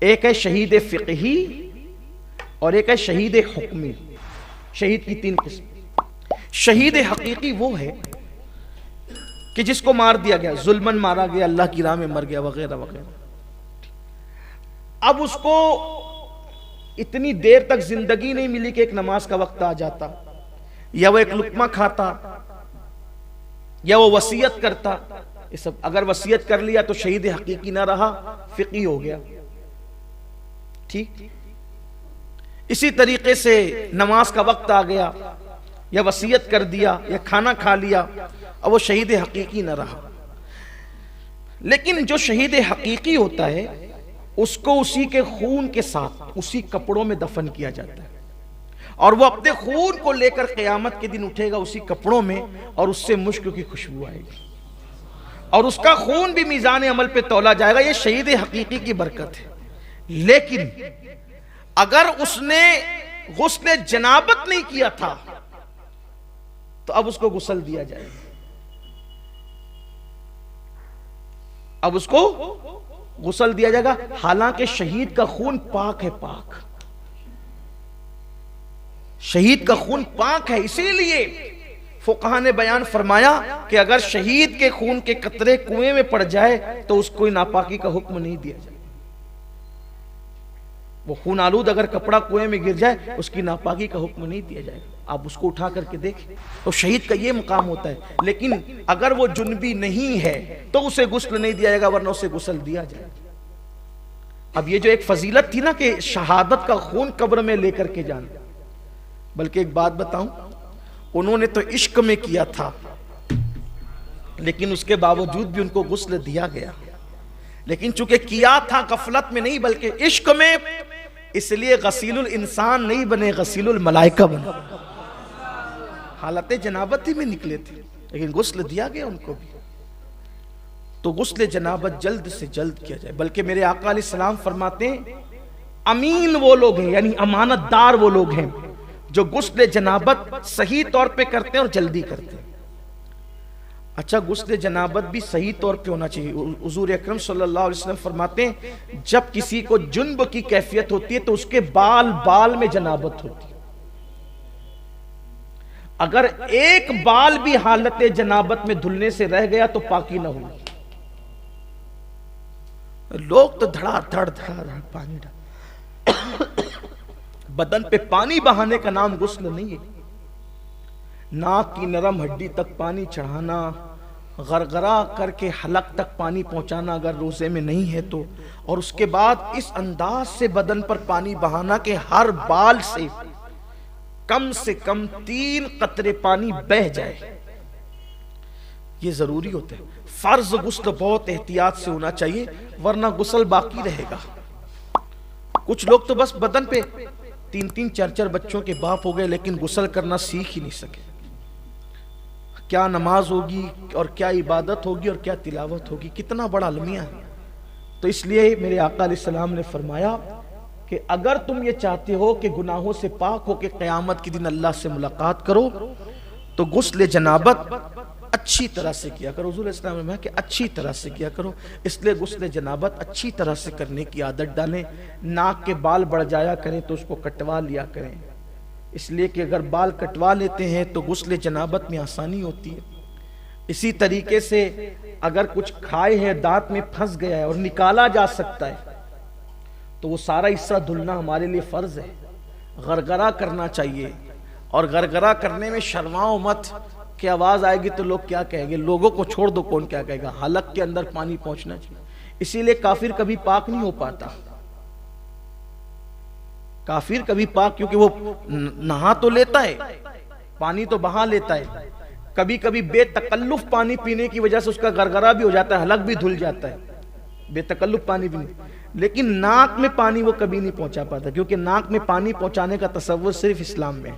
ایک ہے شہید فقہی اور ایک ہے شہید حکمی. شہید کی 3 قسم. شہید حقیقی وہ ہے کہ جس کو مار دیا گیا، ظلمن مارا گیا، اللہ کی راہ میں مر گیا وغیرہ وغیرہ. اب اس کو اتنی دیر تک زندگی نہیں ملی کہ ایک نماز کا وقت آ جاتا، یا وہ ایک لقمہ کھاتا، یا وہ وصیت کرتا. یہ سب اگر وصیت کر لیا تو شہید حقیقی نہ رہا، فقی ہو گیا. ٹھیک. اسی طریقے سے نماز کا وقت آ گیا، یا وصیت کر دیا، یا کھانا کھا لیا، اب وہ شہید حقیقی نہ رہا. لیکن جو شہید حقیقی ہوتا ہے اس کو اسی کے خون کے ساتھ اسی کپڑوں میں دفن کیا جاتا ہے، اور وہ اپنے خون کو لے کر قیامت کے دن اٹھے گا اسی کپڑوں میں، اور اس سے مشک کی خوشبو آئے گی، اور اس کا خون بھی میزان عمل پہ تولا جائے گا. یہ شہید حقیقی کی برکت ہے. لیکن اگر اس نے غسل جنابت نہیں کیا تھا تو اب اس کو غسل دیا جائے گا. اب اس کو غسل دیا جائے گا، حالانکہ شہید کا خون پاک ہے. پاک شہید کا خون پاک ہے. اسی لیے فقہاء نے بیان فرمایا کہ اگر شہید کے خون کے قطرے کنویں میں پڑ جائے تو اس کو ناپاکی کا حکم نہیں دیا جائے. وہ خون آلود اگر کپڑا کنویں میں گر جائے اس کی ناپاکی کا حکم نہیں دیا جائے گا. آپ اس کو اٹھا کر کے دیکھیں تو شہید کا یہ مقام ہوتا ہے. لیکن اگر وہ جنبی نہیں ہے تو اسے غسل نہیں دیا جائے گا، ورنہ اسے غسل دیا جائے گا. اب یہ جو ایک فضیلت تھی نا کہ شہادت کا خون قبر میں لے کر کے جانا، بلکہ ایک بات بتاؤں، انہوں نے تو عشق میں کیا تھا لیکن اس کے باوجود بھی ان کو غسل دیا گیا. لیکن چونکہ کیا تھا غفلت میں نہیں بلکہ عشق میں، اس لیے غسیل الانسان نہیں بنے، غسیل الملائکہ بنے. حالت جنابت ہی میں نکلے تھے لیکن غسل دیا گیا ان کو بھی. تو غسل جنابت جلد سے جلد کیا جائے. بلکہ میرے آقا علیہ السلام فرماتے ہیں امین وہ لوگ ہیں، یعنی امانت دار وہ لوگ ہیں جو غسل جنابت صحیح طور پہ کرتے ہیں اور جلدی کرتے ہیں. اچھا، غسل جنابت بھی صحیح طور پہ ہونا چاہیے. حضور اکرم صلی اللہ علیہ وسلم فرماتے ہیں جب کسی کو جنب کی کیفیت ہوتی ہے تو اس کے بال میں جنابت ہوتی ہے. اگر ایک بال بھی حالت جنابت میں دھلنے سے رہ گیا تو پاکی نہ ہوگی. لوگ تو دھڑا دھڑ پانی بدن پہ پانی بہانے کا نام غسل نہیں ہے. ناک کی نرم ہڈی تک پانی چڑھانا، غرغرہ کر کے حلق تک پانی پہنچانا اگر روزے میں نہیں ہے تو، اور اس کے بعد اس انداز سے بدن پر پانی بہانا کہ ہر بال سے کم 3 قطرے پانی بہ جائے، یہ ضروری ہوتا ہے. فرض غسل بہت احتیاط سے ہونا چاہیے ورنہ غسل باقی رہے گا. کچھ لوگ تو بس بدن پہ 3 4 بچوں کے باپ ہو گئے لیکن غسل کرنا سیکھ ہی نہیں سکے. کیا نماز ہوگی اور کیا عبادت ہوگی اور کیا تلاوت ہوگی، کتنا بڑا المیہ ہے. تو اس لیے میرے آقا علیہ السلام نے فرمایا کہ اگر تم یہ چاہتے ہو کہ گناہوں سے پاک ہو کے قیامت کے دن اللہ سے ملاقات کرو تو غسل جنابت اچھی طرح سے کیا کرو. حضور اسلام نے کہا کہ اچھی طرح سے کیا کرو، اس لیے غسل جنابت اچھی طرح سے کرنے کی عادت ڈالیں. ناک کے بال بڑھ جایا کریں تو اس کو کٹوا لیا کریں، اس لیے کہ اگر بال کٹوا لیتے ہیں تو غسل جنابت میں آسانی ہوتی ہے. اسی طریقے سے اگر کچھ کھائے ہیں دانت میں پھنس گیا ہے اور نکالا جا سکتا ہے تو وہ سارا حصہ دھلنا ہمارے لیے فرض ہے. غرغرہ کرنا چاہیے، اور غرغرہ کرنے میں شرماؤ مت کہ آواز آئے گی تو لوگ کیا کہیں گے. لوگوں کو چھوڑ دو، کون کیا کہے گا. حلق کے اندر پانی پہنچنا چاہیے. اسی لیے کافر کبھی پاک نہیں ہو پاتا. کافر کبھی پاک، کیونکہ وہ نہا تو لیتا ہے، پانی تو بہا لیتا ہے، کبھی کبھی بے تکلف پانی پینے کی وجہ سے اس کا غرغرہ بھی ہو جاتا ہے، حلق بھی دھل جاتا ہے، بے تکلف پانی بھی نہیں. لیکن ناک میں پانی وہ کبھی نہیں پہنچا پاتا، کیونکہ ناک میں پانی پہنچانے کا تصور صرف اسلام میں ہے.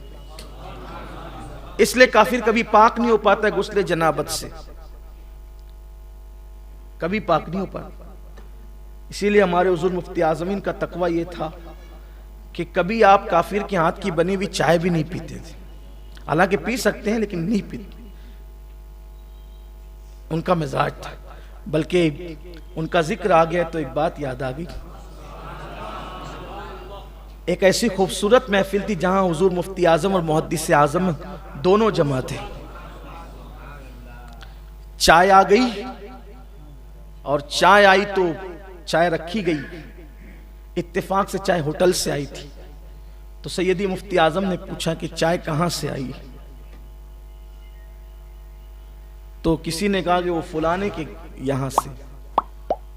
اس لیے کافر کبھی پاک نہیں ہو پاتا ہے غسل جنابت سے، کبھی پاک نہیں ہو پاتا. اسی لیے ہمارے حضور مفتی اعظمین کا تقوی یہ تھا کہ کبھی آپ کافر کے ہاتھ کی بنی ہوئی چائے بھی نہیں پیتے تھے. حالانکہ پی سکتے ہیں لیکن نہیں پیتے، ان کا مزاج تھا. بلکہ ان کا ذکر آ گیا تو ایک بات یاد آ گئی. ایک ایسی خوبصورت محفل تھی جہاں حضور مفتی اعظم اور محدث اعظم دونوں جمع تھے. چائے آ گئی اور چائے آئی تو چائے رکھی گئی. اتفاق سے چائے ہوٹل سے آئی تھی. تو سیدی مفتی اعظم نے پوچھا کہ چائے کہاں سے آئی؟ تو کسی نے کہا کہ وہ فلانے کے یہاں سے.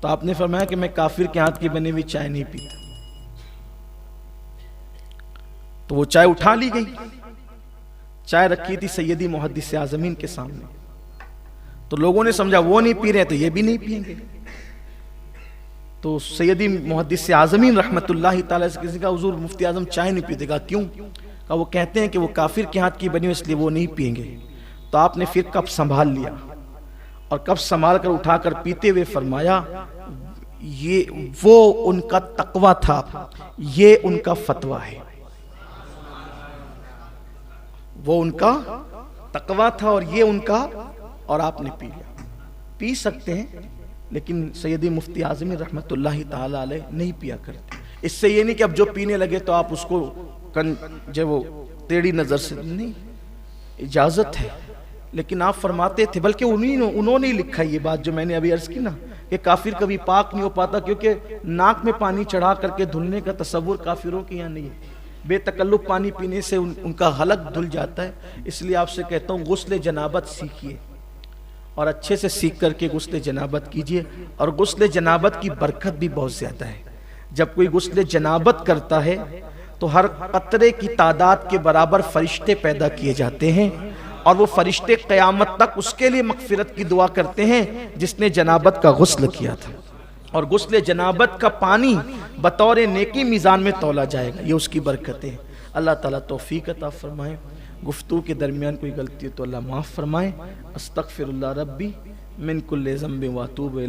تو آپ نے فرمایا کہ میں کافر کے ہاتھ کی بنی ہوئی چائے نہیں پیتا. تو وہ چائے اٹھا لی گئی. چائے رکھی تھی سیدی محدث اعظمین کے سامنے. تو لوگوں نے سمجھا وہ نہیں پی رہے تو یہ بھی نہیں پئیں گے. تو سیدی محدث اعظمین رحمت اللہ تعالی سے کسی کا حضور مفتی اعظم چائے نہیں پیتے. کہا کیوں؟ کہا وہ کہتے ہیں کہ وہ کافر کے ہاتھ کی بنی ہوئی اس لیے وہ نہیں پئیں گے. تو آپ نے پھر کپ سنبھال لیا اور کپ سنبھال کر اٹھا کر پیتے ہوئے فرمایا یہ وہ ان کا تقویٰ تھا، یہ ان کا فتویٰ ہے. وہ ان کا تقویٰ تھا اور یہ ان کا، اور آپ نے پی لیا. پی سکتے ہیں لیکن سیدی مفتی اعظم رحمت اللہ تعالی علیہ نہیں پیا کرتے. اس سے یہ نہیں کہ اب جو پینے لگے تو آپ اس کو جو وہ ٹیڑھی نظر سے نہیں، اجازت ہے. لیکن آپ فرماتے تھے، بلکہ انہوں نے لکھا یہ بات جو میں نے ابھی عرض کی نا کہ کافر کبھی پاک نہیں ہو پاتا کیونکہ ناک میں پانی چڑھا کر کے دھلنے کا تصور کافروں کی یہاں نہیں ہے. بے تکلف پانی پینے سے ان کا حلق دھل جاتا ہے. اس لیے آپ سے کہتا ہوں غسل جنابت سیکھیے اور اچھے سے سیکھ کر کے غسل جنابت کیجئے. اور غسل جنابت کی برکت بھی بہت زیادہ ہے. جب کوئی غسل جنابت کرتا ہے تو ہر قطرے کی تعداد کے برابر فرشتے پیدا کیے جاتے ہیں اور وہ فرشتے قیامت تک اس کے لیے مغفرت کی دعا کرتے ہیں جس نے جنابت کا غسل کیا تھا. اور غسل جنابت کا پانی بطور نیکی میزان میں تولا جائے گا. یہ اس کی برکت ہے. اللہ تعالیٰ توفیق عطا فرمائے. گفتگو کے درمیان کوئی غلطی ہے تو اللہ معاف فرمائے. استغفر اللہ ربی من کل ذنب و اتوب الیہ.